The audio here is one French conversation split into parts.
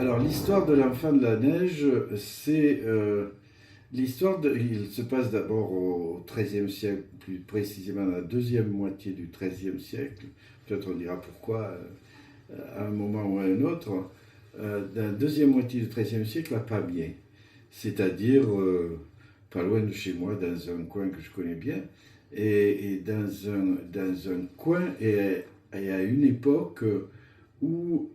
Alors, l'histoire de l'enfant de la neige, c'est l'histoire de... Il se passe d'abord au XIIIe siècle, plus précisément dans la deuxième moitié du XIIIe siècle. Peut-être on dira pourquoi à un moment ou à un autre. Dans la deuxième moitié du XIIIe siècle à Pamiers, c'est-à-dire pas loin de chez moi, dans un coin que je connais bien, et dans un coin, et à une époque où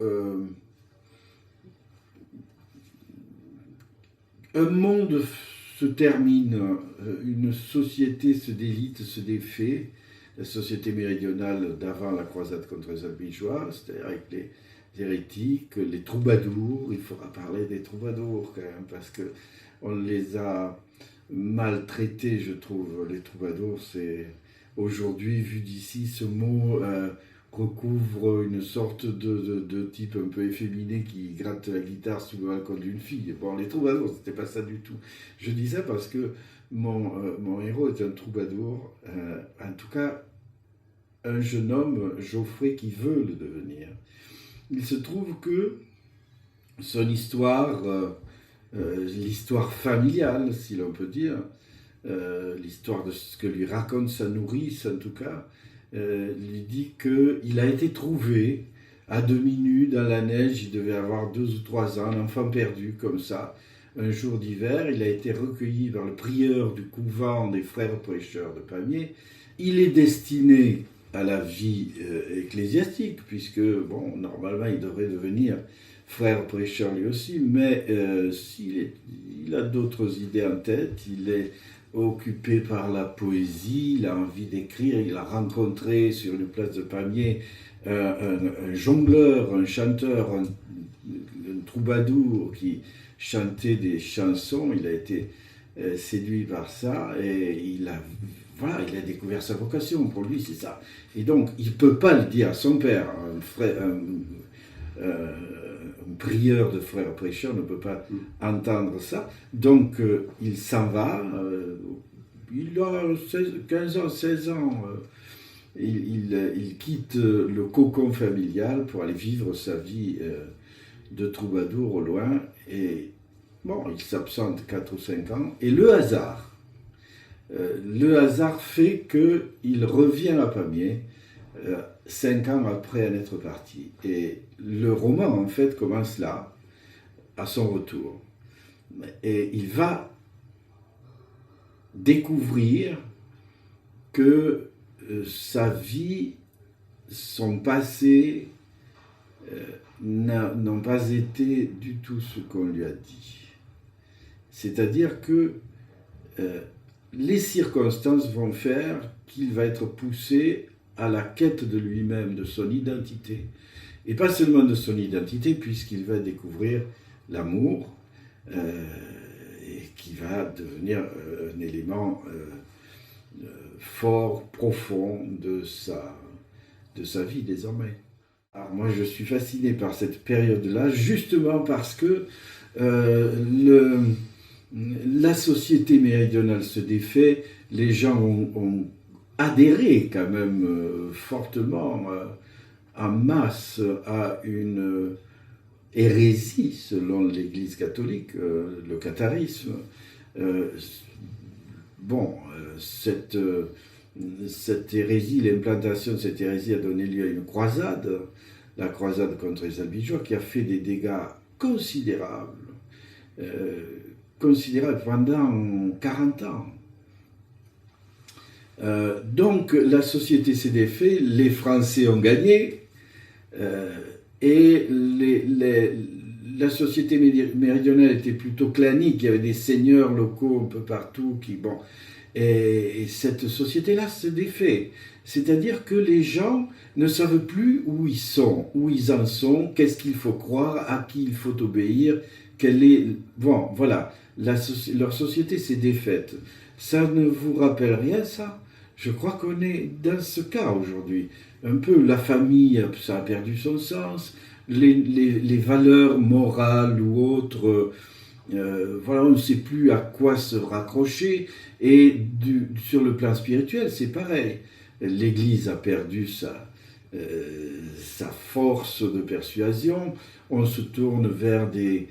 un monde se termine, une société se délite, se défait, la société méridionale d'avant la croisade contre les Albigeois, c'est-à-dire avec les hérétiques, les troubadours. Il faudra parler des troubadours quand même, parce qu'on les a maltraités, je trouve. Les troubadours, c'est aujourd'hui, vu d'ici, ce mot recouvre une sorte de type un peu efféminé qui gratte la guitare sous le balcon d'une fille. Bon, les troubadours, c'était pas ça du tout. Je dis ça parce que mon héros est un troubadour, en tout cas un jeune homme, Geoffrey, qui veut le devenir. Il se trouve que son histoire, l'histoire familiale, si l'on peut dire, l'histoire de ce que lui raconte sa nourrice en tout cas, lui dit qu'il a été trouvé à demi nu dans la neige. Il devait avoir 2 ou 3 ans, un enfant perdu comme ça. Un jour d'hiver, il a été recueilli par le prieur du couvent des frères prêcheurs de Pamiers. Il est destiné à la vie ecclésiastique, puisque, bon, normalement, il devrait devenir frère prêcheur lui aussi, mais il a d'autres idées en tête. Il est occupé par la poésie, il a envie d'écrire. Il a rencontré sur une place de Pamiers un jongleur, un chanteur, un troubadour qui chantait des chansons. Il a été séduit par ça et il a découvert sa vocation. Pour lui, c'est ça. Et donc, il ne peut pas le dire à son père. Un prieur de frères prêcheurs ne peut pas entendre ça. Donc, il s'en va. Il a 15 ans, 16 ans. Il quitte le cocon familial pour aller vivre sa vie de troubadour au loin. Et bon, il s'absente 4 ou 5 ans. Et le hasard fait qu'il revient à Pamiers 5 ans après en être parti. Et le roman, en fait, commence là, à son retour. Et il va découvrir que sa vie, son passé, n'ont pas été du tout ce qu'on lui a dit. C'est-à-dire que les circonstances vont faire qu'il va être poussé à la quête de lui-même, de son identité. Et pas seulement de son identité, puisqu'il va découvrir l'amour, et qui va devenir un élément fort, profond de sa vie désormais. Alors moi, je suis fasciné par cette période-là, justement parce que la société méridionale se défait, les gens ont adhéré quand même fortement en masse à une hérésie selon l'Église catholique, le catharisme. Cette hérésie, l'implantation de cette hérésie a donné lieu à une croisade, la croisade contre les Albigeois, qui a fait des dégâts considérables pendant 40 ans. Donc la société s'est défaite, les Français ont gagné, et la société méridionale était plutôt clanique. Il y avait des seigneurs locaux un peu partout et cette société-là se défait. C'est-à-dire que les gens ne savent plus où ils sont, où ils en sont, qu'est-ce qu'il faut croire, à qui il faut obéir, Bon, voilà, leur société s'est défaite. Ça ne vous rappelle rien, ça ? Je crois qu'on est dans ce cas aujourd'hui. Un peu la famille, ça a perdu son sens, les valeurs morales ou autres, on ne sait plus à quoi se raccrocher. Et sur le plan spirituel, c'est pareil. L'Église a perdu sa force de persuasion, on se tourne vers des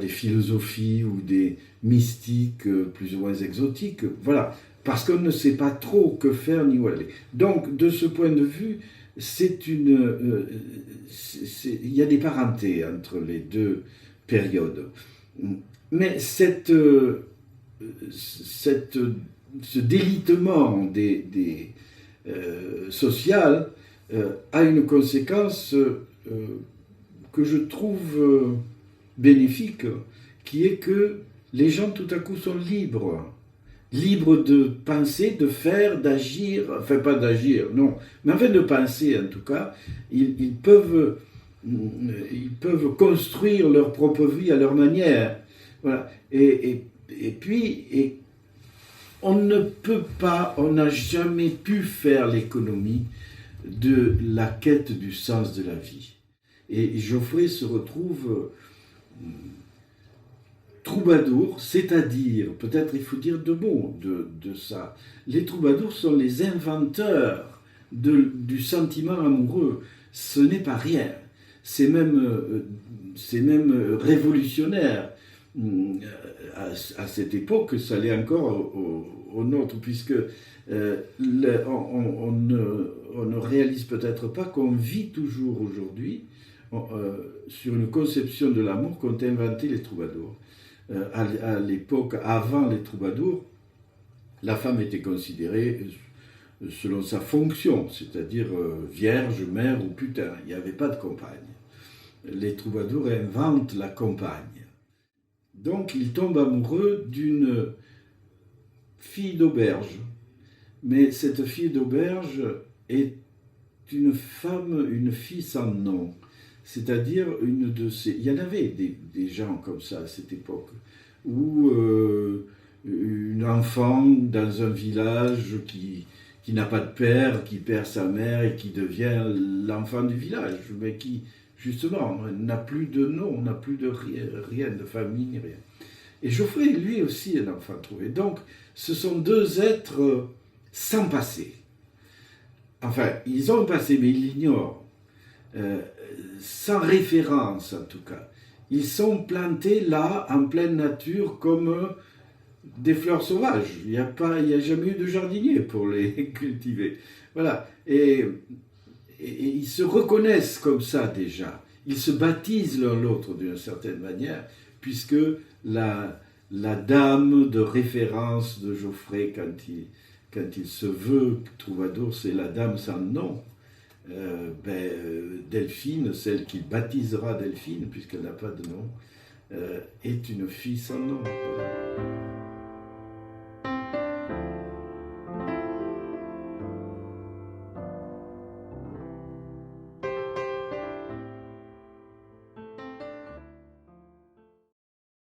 philosophies ou des mystiques plus ou moins exotiques, voilà, parce qu'on ne sait pas trop que faire ni où aller. Donc, de ce point de vue, il y a des parentés entre les deux périodes. Mais ce délitement social a une conséquence que je trouve bénéfique, qui est que les gens tout à coup sont libres. Libres de penser, de faire, d'agir, enfin pas d'agir, non, mais enfin de penser en tout cas. Ils peuvent construire leur propre vie à leur manière. Voilà. Et puis, on ne peut pas, on n'a jamais pu faire l'économie de la quête du sens de la vie. Et Geoffrey se retrouve troubadour, c'est-à-dire, peut-être il faut dire deux mots de ça. Les troubadours sont les inventeurs du sentiment amoureux. Ce n'est pas rien. C'est même révolutionnaire. À cette époque, ça l'est encore au nôtre, puisque on ne réalise peut-être pas qu'on vit toujours aujourd'hui sur une conception de l'amour qu'ont inventé les troubadours. À l'époque, avant les troubadours, la femme était considérée selon sa fonction, c'est-à-dire vierge, mère ou putain. Il n'y avait pas de compagne. Les troubadours inventent la compagne. Donc, ils tombent amoureux d'une fille d'auberge. Mais cette fille d'auberge est une fille sans nom. C'est-à-dire une de ces... Il y en avait des gens comme ça à cette époque, où une enfant dans un village qui n'a pas de père, qui perd sa mère et qui devient l'enfant du village, mais qui, justement, n'a plus de nom, n'a plus de rien, de famille, rien. Et Geoffrey, lui aussi, est un enfant trouvé. Donc, ce sont deux êtres sans passé. Enfin, ils ont un passé, mais ils l'ignorent. Sans référence, en tout cas. Ils sont plantés là, en pleine nature, comme des fleurs sauvages. Il n'y a jamais eu de jardinier pour les cultiver. Voilà. Et ils se reconnaissent comme ça déjà. Ils se baptisent l'un l'autre d'une certaine manière, puisque la dame de référence de Geoffrey, quand il se veut troubadour, c'est la dame sans nom. Delphine, celle qu'il baptisera Delphine, puisqu'elle n'a pas de nom, est une fille sans nom.